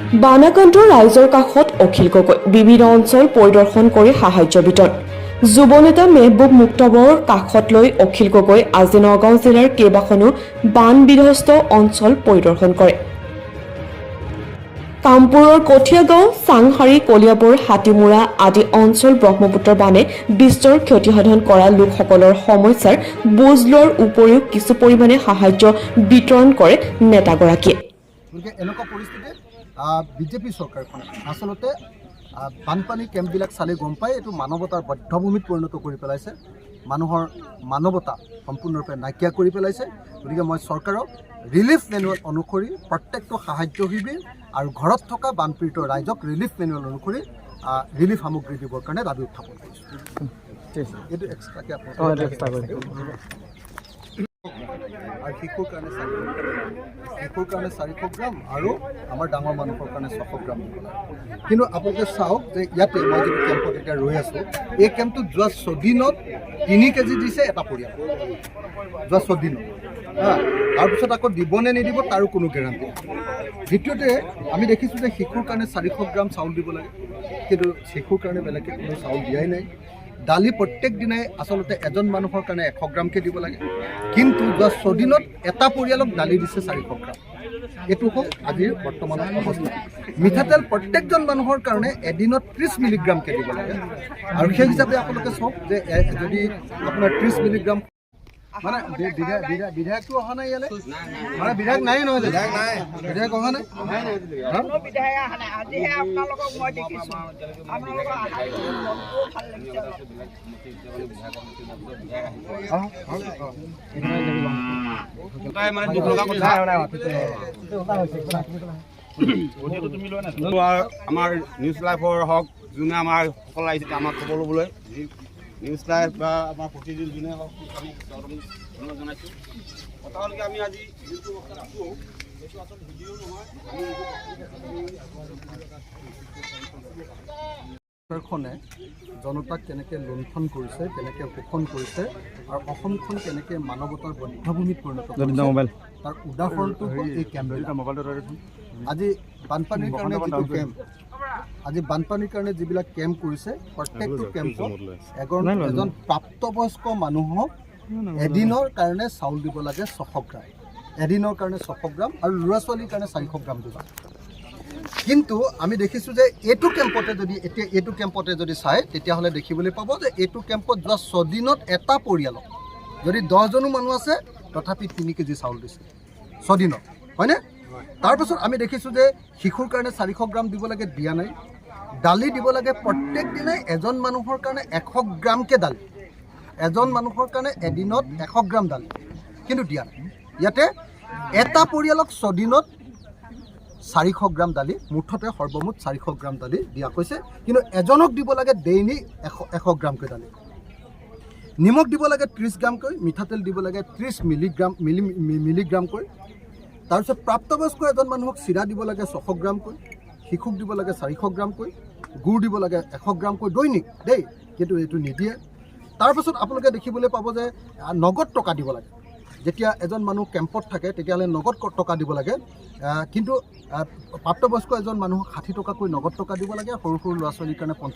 বানাকান্ত ৰাইজৰ কাষত অখিল গগৈ বিভিন্ন অঞ্চল পৰিদৰ্শন কৰি সাহায্য বিতৰণ। যুৱ নেতা মেহবুব মুক্তাবৰৰ কাষত লৈ অখিল গগৈ আজি নগাঁও জিলাৰ কেইবাখনো বান বিধ্বস্ত অঞ্চল পৰিদৰ্শন কৰে। কামপুৰৰ কঠীয়াগাঁও, চাংহাৰী, কলিয়াবৰ, হাতীমুৰা আদি অঞ্চল ব্ৰহ্মপুত্ৰৰ বানে বিস্তৰ ক্ষতিসাধন কৰা লোকসকলৰ সমস্যাৰ বুজ লোৱাৰ উপৰিও কিছু পৰিমাণে সাহায্য বিতৰণ কৰে নেতাগৰাকীয়ে। এনেকুৱা পৰিস্থিতিত বিজেপি চৰকাৰখনে আচলতে বানপানী কেম্পবিলাক চালি গম পাই এইটো মানৱতাৰ বধ্যভূমিত পৰিণত কৰি পেলাইছে। মানুহৰ মানৱতা সম্পূৰ্ণৰূপে নাইকিয়া কৰি পেলাইছে। গতিকে মই চৰকাৰক ৰিলিফ মেনুৱেল অনুসৰি প্ৰত্যেকটো সাহায্য শিবিৰ আৰু ঘৰত থকা বানপীড়িত ৰাইজক ৰিলিফ মেনুৱেল অনুসৰি ৰিলিফ সামগ্ৰী দিবৰ কাৰণে দাবী উত্থাপন কৰিছোঁ। এইটো এক্সট্ৰাকৈ আৰু শিশুৰ কাৰণে 400 গ্ৰাম আৰু আমাৰ ডাঙৰ মানুহৰ কাৰণে 600 গ্ৰাম দিব লাগে। কিন্তু আপোনালোকে চাওক যে ইয়াতে মই যিটো কেম্পত এতিয়া ৰৈ আছোঁ, এই কেম্পটোত যোৱা 6 দিনত 3 কেজি দিছে এটা পৰিয়াল, যোৱা 6 দিনত। তাৰপিছত আকৌ দিবনে নিদিব তাৰো কোনো গেৰাণ্টি নাই। দ্বিতীয়তে আমি দেখিছোঁ যে শিশুৰ কাৰণে 400 গ্ৰাম চাউল দিব লাগে, কিন্তু শিশুৰ কাৰণে বেলেগকৈ কোনো চাউল দিয়াই নাই। দালি প্ৰত্যেক দিনাই আচলতে এজন মানুহৰ কাৰণে 100 গ্ৰামকৈ দিব লাগে, কিন্তু যোৱা 6 দিনত এটা পৰিয়ালক দালি দিছে 400 গ্ৰাম। এইটো হ'ল আজিৰ বৰ্তমানৰ অৱস্থা। মিঠাতেল প্ৰত্যেকজন মানুহৰ কাৰণে এদিনত 30 মিলিগ্ৰামকৈ দিব লাগে, আৰু সেই হিচাপে আপোনালোকে চাওক যে যদি আপোনাৰ 30 মিলিগ্ৰাম মানে বিধায়কটো অহা নাই ইয়ালৈ, মানে বিধায়ক নাই নহয়, বিধায়ক অহা নাই। আমাৰ নিউজ লাইভৰ হওক, যোনে আমাৰ সকল আহিছে আমাক খবৰ ল'বলৈ, নিউজ লাইভ বা আমাৰ প্ৰতিদিন যোনে হওক আমি ধন্যবাদ জনাইছোঁ। কথা হ'ল কি আমি আজি যিটো অৱস্থাত আছোঁ সেইটো আচলতে ভিডিঅ' নহয়, চৰকাৰখনে জনতাক কেনেকৈ লুণ্ঠন কৰিছে, কেনেকৈ শোষণ কৰিছে আৰু অসমখন কেনেকৈ মানৱতাৰ বধ্যভূমিত পৰিণত কৰিছে তাৰ উদাহৰণটো হ'ল এই কেম্প। আজি বানপানীৰ কাৰণে যিটো কেম্প, আজি বানপানীৰ কাৰণে যিবিলাক কেম্প কৰিছে, প্ৰত্যেকটো কেম্পত এজন প্ৰাপ্তবয়স্ক মানুহক এদিনৰ কাৰণে চাউল দিব লাগে 600 গ্ৰাম, এদিনৰ কাৰণে 600 গ্ৰাম, আৰু ল'ৰা ছোৱালীৰ কাৰণে 400 গ্ৰাম দিব। কিন্তু আমি দেখিছোঁ যে এইটো কেম্পতে যদি চাই তেতিয়াহ'লে দেখিবলৈ পাব যে এইটো কেম্পত যোৱা 6 দিনত এটা পৰিয়ালক যদি 10জনো মানুহ আছে তথাপি 3 কেজি চাউল দিছে 6 দিনত, হয়নে? তাৰপাছত আমি দেখিছোঁ যে শিশুৰ কাৰণে 400 গ্ৰাম দিব লাগে, দিয়া নাই। দালি দিব লাগে প্ৰত্যেক দিনাই এজন মানুহৰ কাৰণে 100 গ্ৰামকৈ দালি, এজন মানুহৰ কাৰণে এদিনত 100 গ্ৰাম দালি, কিন্তু দিয়া নাই। ইয়াতে এটা পৰিয়ালক 6 দিনত 400 গ্ৰাম দালি, মুঠতে সৰ্বমুঠ 400 গ্ৰাম দালি দিয়া কৈছে, কিন্তু এজনক দিব লাগে ডেইলি 100 গ্ৰামকৈ দালি। নিমখ দিব লাগে 30 গ্ৰামকৈ, মিঠাতেল দিব লাগে 30 মিলিগ্ৰামকৈ। তাৰপিছত প্ৰাপ্তবয়স্ক এজন মানুহক চিৰা দিব লাগে 600 গ্ৰামকৈ, শিশুক দিব লাগে 400 গ্ৰামকৈ, গুড় দিব লাগে 100 গ্ৰামকৈ দৈনিক দেই, কিন্তু এইটো নিদিয়ে। তাৰপাছত আপোনালোকে দেখিবলৈ পাব যে নগদ টকা দিব লাগে। যেতিয়া এজন মানুহ কেম্পত থাকে তেতিয়াহ'লে নগদ টকা দিব লাগে, কিন্তু প্ৰাপ্তবয়স্ক এজন মানুহক 60 টকাকৈ নগদ টকা দিব লাগে, সৰু সৰু ল'ৰা ছোৱালীৰ কাৰণে 50